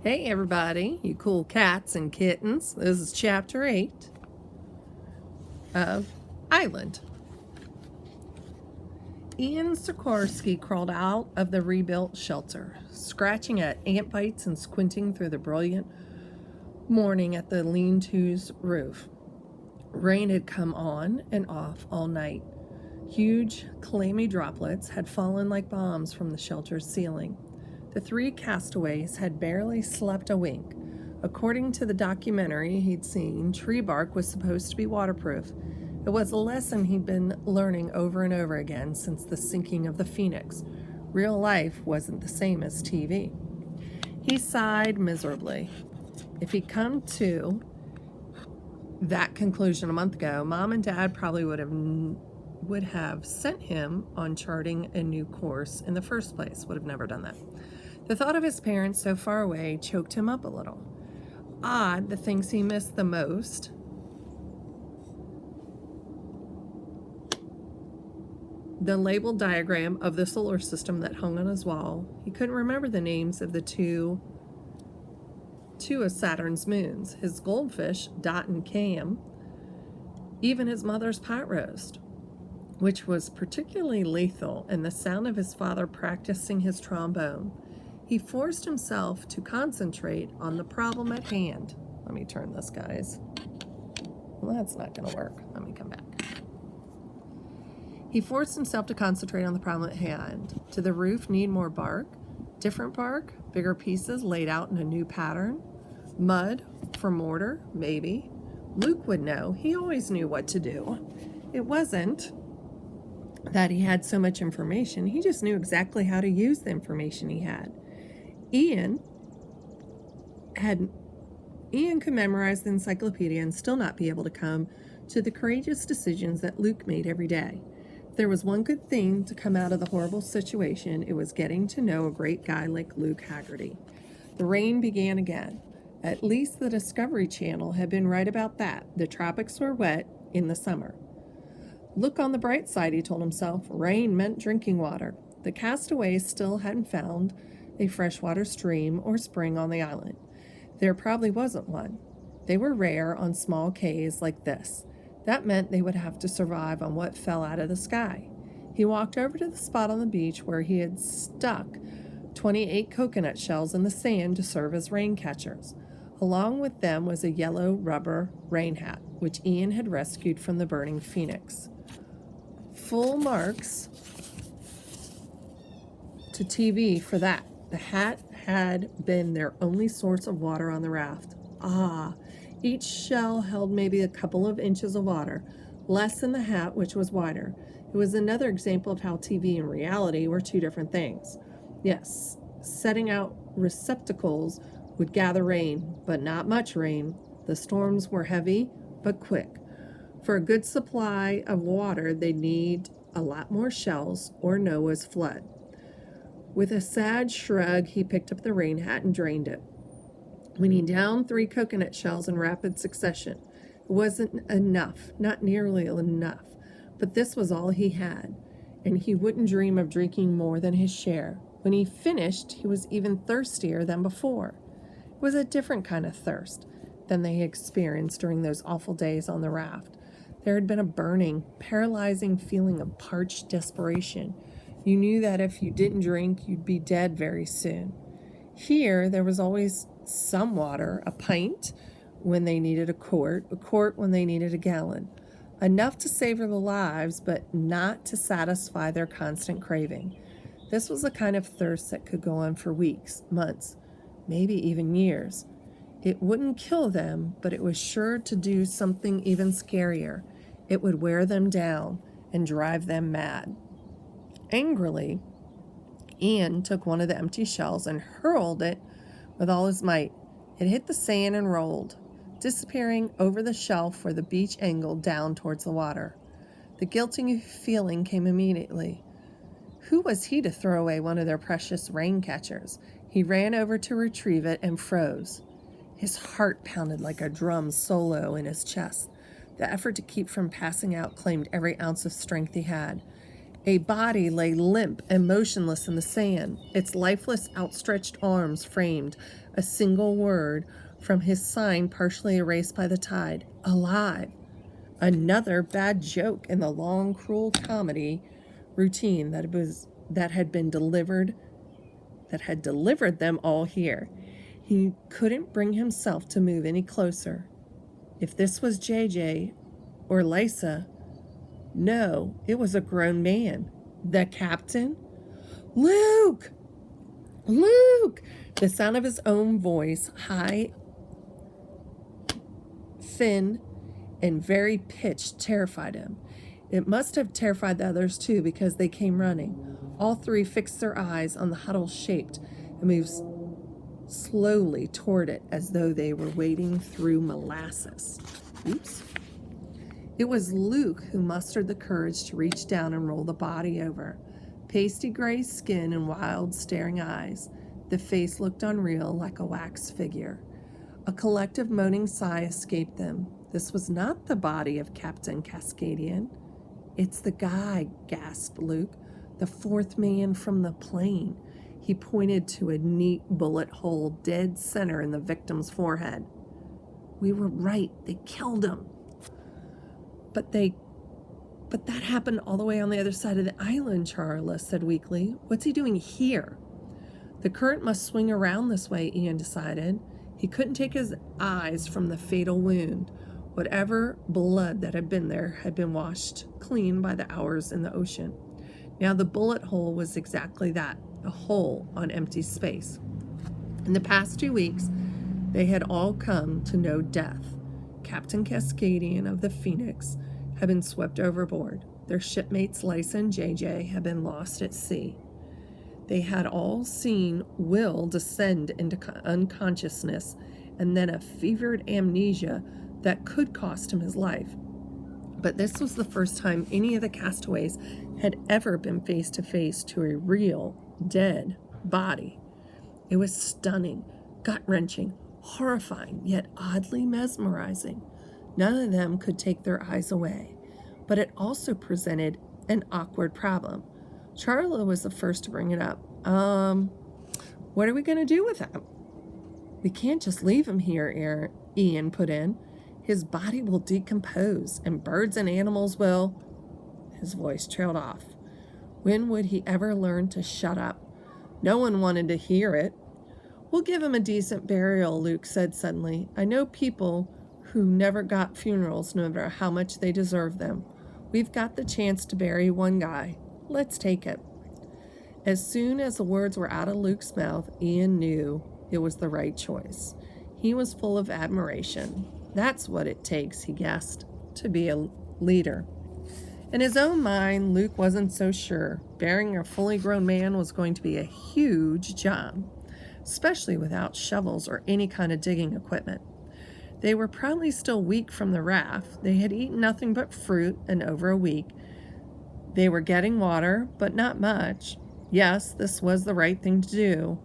Hey everybody, you cool cats and kittens. This is chapter 8 of Island. Ian Sikorsky crawled out of the rebuilt shelter, scratching at ant bites and squinting through the brilliant morning at the lean-to's roof. Rain had come on and off all night. Huge, clammy droplets had fallen like bombs from the shelter's ceiling. The three castaways had barely slept a wink. According to the documentary he'd seen, tree bark was supposed to be waterproof. It was a lesson he'd been learning over and over again since the sinking of the Phoenix. Real life wasn't the same as TV. He sighed miserably. If he'd come to that conclusion a month ago, Mom and Dad probably would have sent him on charting a new course in the first place. Would have never done that. The thought of his parents so far away choked him up a little. Odd, the things he missed the most the labeled diagram of the solar system that hung on his wall. He couldn't remember the names of the two of Saturn's moons, his goldfish, Dot and Cam, even his mother's pot roast, which was particularly lethal, and the sound of his father practicing his trombone. He forced himself to concentrate on the problem at hand. Let me turn this, guys. Well, that's not going to work. Let me come back. He forced himself to concentrate on the problem at hand. Did the roof need more bark? Different bark? Bigger pieces laid out in a new pattern? Mud for mortar? Maybe. Luke would know. He always knew what to do. It wasn't that he had so much information. He just knew exactly how to use the information he had. Ian could memorize the encyclopedia and still not be able to come to the courageous decisions that Luke made every day. If there was one good thing to come out of the horrible situation, it was getting to know a great guy like Luke Haggerty. The rain began again. At least the Discovery Channel had been right about that. The tropics were wet in the summer. Look on the bright side, he told himself. Rain meant drinking water. The castaways still hadn't found a freshwater stream or spring on the island. There probably wasn't one. They were rare on small cays like this. That meant they would have to survive on what fell out of the sky. He walked over to the spot on the beach where he had stuck 28 coconut shells in the sand to serve as rain catchers. Along with them was a yellow rubber rain hat, which Ian had rescued from the burning Phoenix. Full marks to TV for that. The hat had been their only source of water on the raft. Each shell held maybe a couple of inches of water, less than the hat, which was wider. It was another example of how TV and reality were two different things. Yes, setting out receptacles would gather rain, but not much rain. The storms were heavy, but quick. For a good supply of water, they'd need a lot more shells or Noah's flood. With a sad shrug, he picked up the rain hat and drained it. When he downed 3 coconut shells in rapid succession, it wasn't enough, not nearly enough, but this was all he had, and he wouldn't dream of drinking more than his share. When he finished, he was even thirstier than before. It was a different kind of thirst than they experienced during those awful days on the raft. There had been a burning, paralyzing feeling of parched desperation. You knew that if you didn't drink, you'd be dead very soon. Here, there was always some water, a pint when they needed a quart when they needed a gallon. Enough to save their lives, but not to satisfy their constant craving. This was a kind of thirst that could go on for weeks, months, maybe even years. It wouldn't kill them, but it was sure to do something even scarier. It would wear them down and drive them mad. Angrily, Ian took one of the empty shells and hurled it with all his might. It hit the sand and rolled, disappearing over the shelf where the beach angled down towards the water. The guilty feeling came immediately. Who was he to throw away one of their precious rain catchers? He ran over to retrieve it and froze. His heart pounded like a drum solo in his chest. The effort to keep from passing out claimed every ounce of strength he had. A body lay limp and motionless in the sand, its lifeless outstretched arms framed a single word from his sign partially erased by the tide: alive. Another bad joke in the long, cruel comedy routine that had delivered them all here. He couldn't bring himself to move any closer. If this was JJ or Lysa, no, it was a grown man. The captain? Luke! Luke! The sound of his own voice, high, thin, and very pitched, terrified him. It must have terrified the others too, because they came running. All three fixed their eyes on the huddle shaped and moved slowly toward it as though they were wading through molasses. Oops. It was Luke who mustered the courage to reach down and roll the body over. Pasty gray skin and wild, staring eyes. The face looked unreal, like a wax figure. A collective moaning sigh escaped them. This was not the body of Captain Cascadian. It's the guy, gasped Luke. The fourth man from the plane. He pointed to a neat bullet hole dead center in the victim's forehead. We were right. They killed him. But that happened all the way on the other side of the island, Charla said weakly. What's he doing here? The current must swing around this way, Ian decided. He couldn't take his eyes from the fatal wound. Whatever blood that had been there had been washed clean by the hours in the ocean. Now the bullet hole was exactly that, a hole on empty space. In the past 2 weeks, they had all come to know death. Captain Cascadian of the Phoenix had been swept overboard. Their shipmates Lysa and JJ had been lost at sea. They had all seen Will descend into unconsciousness and then a fevered amnesia that could cost him his life. But this was the first time any of the castaways had ever been face to face to a real, dead body. It was stunning, gut-wrenching, horrifying, yet oddly mesmerizing. None of them could take their eyes away. But it also presented an awkward problem. Charla was the first to bring it up. What are we going to do with him? We can't just leave him here, Ian put in. His body will decompose, and birds and animals will... His voice trailed off. When would he ever learn to shut up? No one wanted to hear it. We'll give him a decent burial, Luke said suddenly. I know people who never got funerals, no matter how much they deserve them. We've got the chance to bury one guy. Let's take it. As soon as the words were out of Luke's mouth, Ian knew it was the right choice. He was full of admiration. That's what it takes, he guessed, to be a leader. In his own mind, Luke wasn't so sure. Burying a fully grown man was going to be a huge job, especially without shovels or any kind of digging equipment. They were probably still weak from the raft. They had eaten nothing but fruit in over a week. They were getting water, but not much. Yes, this was the right thing to do,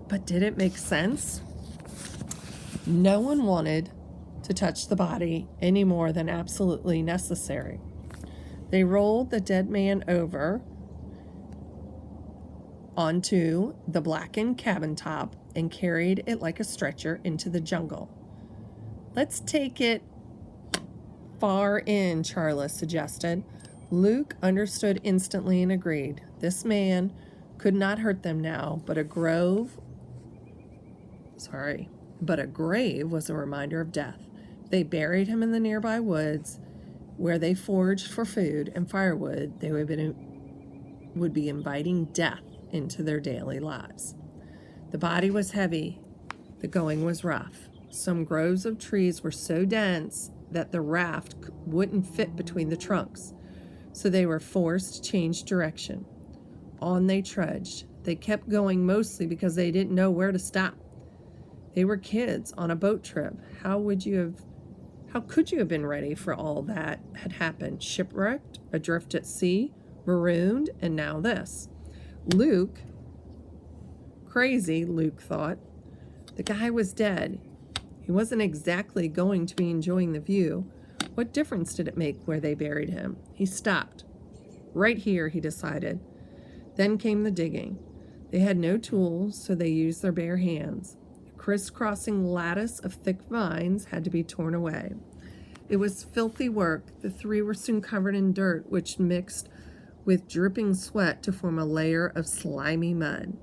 but did it make sense? No one wanted to touch the body any more than absolutely necessary. They rolled the dead man over onto the blackened cabin top and carried it like a stretcher into the jungle. Let's take it far in, Charla suggested. Luke understood instantly and agreed. This man could not hurt them now, but a grave was a reminder of death. They buried him in the nearby woods where they foraged for food and firewood. They would be inviting death into their daily lives. The body was heavy. The going was rough. Some groves of trees were so dense that the raft wouldn't fit between the trunks, so they were forced to change direction. On they trudged. They kept going mostly because they didn't know where to stop. They were kids on a boat trip. How could you have been ready for all that had happened? Shipwrecked, adrift at sea, marooned, and now this. Luke, crazy, Luke thought. The guy was dead. He wasn't exactly going to be enjoying the view. What difference did it make where they buried him? He stopped. Right here, he decided. Then came the digging. They had no tools, so they used their bare hands. A crisscrossing lattice of thick vines had to be torn away. It was filthy work. The three were soon covered in dirt, which mixed with dripping sweat to form a layer of slimy mud.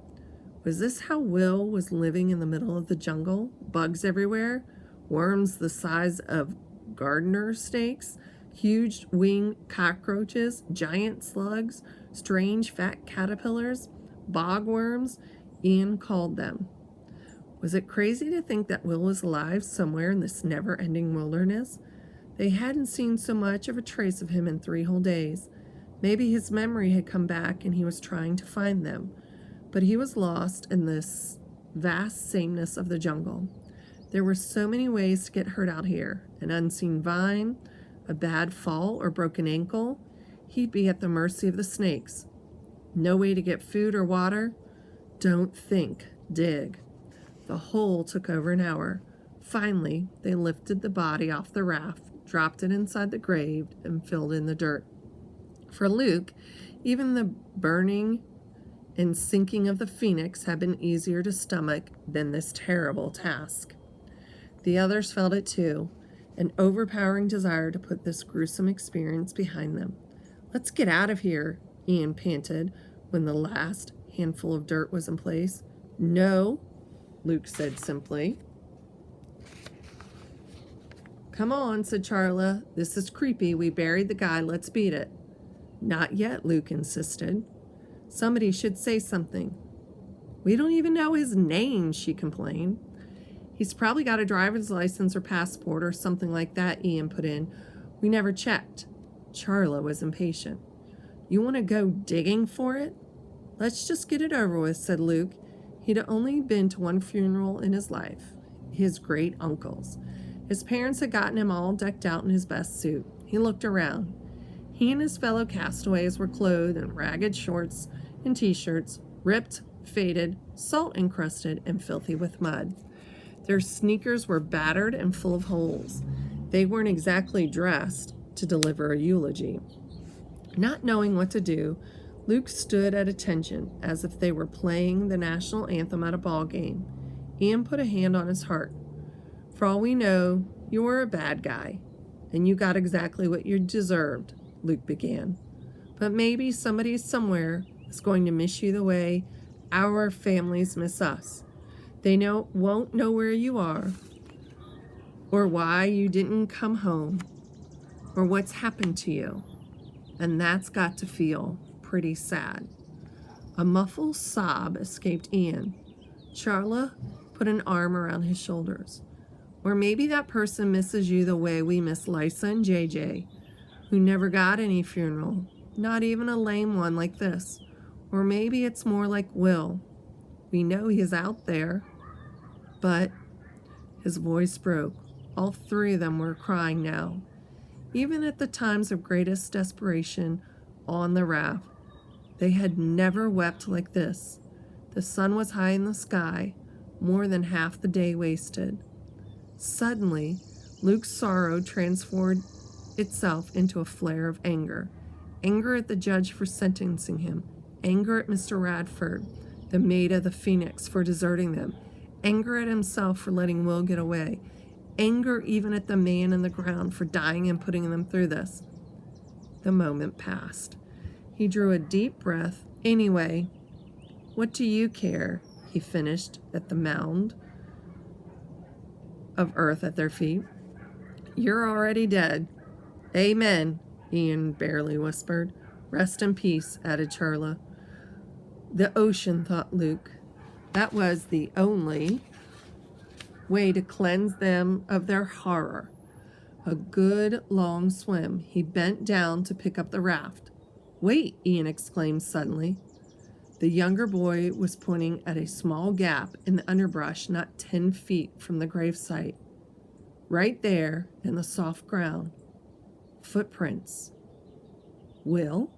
Was this how Will was living in the middle of the jungle? Bugs everywhere, worms the size of gardener snakes, huge winged cockroaches, giant slugs, strange fat caterpillars, bogworms, Ian called them. Was it crazy to think that Will was alive somewhere in this never-ending wilderness? They hadn't seen so much of a trace of him in 3 whole days. Maybe his memory had come back and he was trying to find them. But he was lost in this vast sameness of the jungle. There were so many ways to get hurt out here. An unseen vine, a bad fall or broken ankle. He'd be at the mercy of the snakes. No way to get food or water. Don't think, dig. The hole took over an hour. Finally, they lifted the body off the raft, dropped it inside the grave, and filled in the dirt. For Luke, even the burning and sinking of the phoenix had been easier to stomach than this terrible task. The others felt it too, an overpowering desire to put this gruesome experience behind them. "Let's get out of here," Ian panted when the last handful of dirt was in place. "No," Luke said simply. "Come on," said Charla. "This is creepy. We buried the guy. Let's beat it." "Not yet," Luke insisted. "Somebody should say something." "We don't even know his name," she complained. "He's probably got a driver's license or passport or something like that," Ian put in. "We never checked." Charla was impatient. "You want to go digging for it?" "Let's just get it over with," said Luke. He'd only been to 1 funeral in his life, his great uncle's. His parents had gotten him all decked out in his best suit. He looked around. He and his fellow castaways were clothed in ragged shorts and t-shirts, ripped, faded, salt-encrusted, and filthy with mud. Their sneakers were battered and full of holes. They weren't exactly dressed to deliver a eulogy. Not knowing what to do, Luke stood at attention as if they were playing the national anthem at a ball game. Ian put a hand on his heart. "For all we know, you were a bad guy, and you got exactly what you deserved," Luke began. "But maybe somebody somewhere is going to miss you the way our families miss us. They won't know where you are, or why you didn't come home, or what's happened to you. And that's got to feel pretty sad." A muffled sob escaped Ian. Charla put an arm around his shoulders. "Or maybe that person misses you the way we miss Lisa and JJ, who never got any funeral, not even a lame one like this. Or maybe it's more like Will. We know he's out there, but..." His voice broke. All 3 of them were crying now. Even at the times of greatest desperation on the raft, they had never wept like this. The sun was high in the sky, more than half the day wasted. Suddenly, Luke's sorrow transformed itself into a flare of anger. Anger at the judge for sentencing him. Anger at Mr. Radford, the mate of the Phoenix, for deserting them. Anger at himself for letting Will get away. Anger even at the man in the ground for dying and putting them through this. The moment passed. He drew a deep breath. "Anyway, what do you care?" he finished at the mound of earth at their feet. "You're already dead." "Amen," Ian barely whispered. "Rest in peace," added Charla. The ocean, thought Luke. That was the only way to cleanse them of their horror. A good long swim. He bent down to pick up the raft. "Wait," Ian exclaimed suddenly. The younger boy was pointing at a small gap in the underbrush not 10 feet from the gravesite. Right there in the soft ground. Footprints. Will?